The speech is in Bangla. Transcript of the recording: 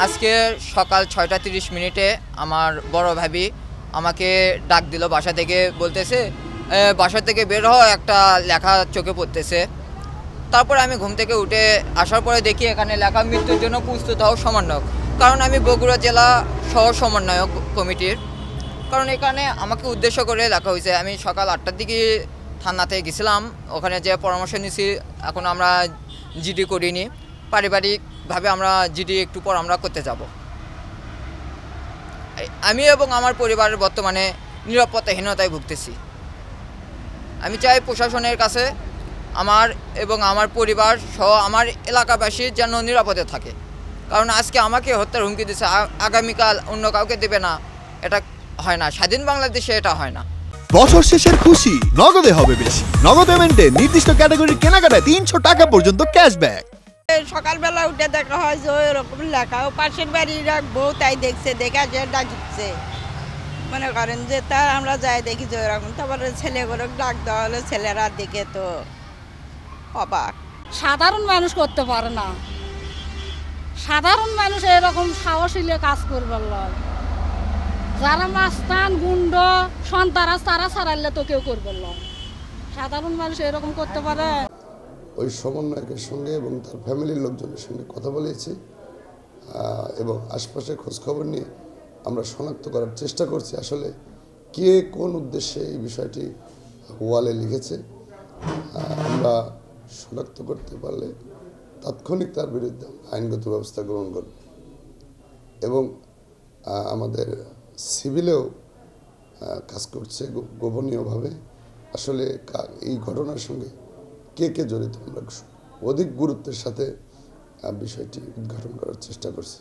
আজকে সকাল 6:30 আমার বড় ভাবি আমাকে ডাক দিল বাসা থেকে, বলতেছে বাসা থেকে বের হও, একটা লেখা চোখে পড়তেছে। তারপর আমি ঘুম থেকে উঠে আসার পরে দেখি এখানে লেখা মৃত্যুর জন্য প্রস্তুত হও সমন্বয়ক। কারণ আমি বগুড়া জেলা সহ সমন্বয়ক কমিটির, কারণ এখানে আমাকে উদ্দেশ্য করে লেখা হয়েছে। আমি সকাল 8টার দিকে থানাতে গেছিলাম, ওখানে যে পরামর্শ নিয়েছি। এখন আমরা জিডি করিনি, পারিবারিকভাবে আমরা জিডি একটু পর আমরা করতে যাব। আমি এবং আমার পরিবারের বর্তমানে নিরাপত্তাহীনতায় ভুগতেছি। আমি চাই প্রশাসনের কাছে আমার এবং আমার পরিবার সহ আমার এলাকাবাসীর যেন নিরাপদে থাকে। কারণ আজকে আমাকে হত্যার হুমকি দিচ্ছে, আগামীকাল অন্য কাউকে দেবে না। এটা হয় না, স্বাধীন বাংলাদেশে এটা হয় না। বছর শেষের খুশি নগদে হবে বেশি। নগদ পেমেন্টে নির্দিষ্ট ক্যাটাগরির কেনাকাটায় 300 টাকা পর্যন্ত ক্যাশব্যাক। সকালবেলা উঠে দেখা হয় যে ওরকম লেখা, ও পাশের বাড়ির বউ তাই দেখছে, দেখে যে ডাকছে, মনে করেন যে তা আমরা যাই দেখি যে ওরকম। তারপরে ছেলেগুলো ডাক দেওয়া হলো, ছেলেরা দেখে তো অবাক। সাধারণ মানুষ করতে পারে না, সাধারণ মানুষ এরকম সাহসীলে কাজ করবার লয়। যারা মাস্তান গুন্ড সন্তারাস তারা ছাড়াইলে তো কেউ করবার লয়। সাধারণ মানুষ এরকম করতে পারে? ওই সমন্বয়কের সঙ্গে এবং তার ফ্যামিলির লোকজনের সঙ্গে কথা বলেছি এবং আশপাশের খোঁজখবর নিয়ে আমরা শনাক্ত করার চেষ্টা করছি আসলে কে কোন উদ্দেশ্যে এই বিষয়টি ওয়ালে লিখেছে। আমরা শনাক্ত করতে পারলে তাৎক্ষণিক তার বিরুদ্ধে আইনগত ব্যবস্থা গ্রহণ করব এবং আমাদের সিভিলেও কাজ করছে গোপনীয়ভাবে। আসলে এই ঘটনার সঙ্গে কে কে জড়িত আমরা অধিক গুরুত্বের সাথে বিষয়টি উদ্ঘাটন করার চেষ্টা করছি।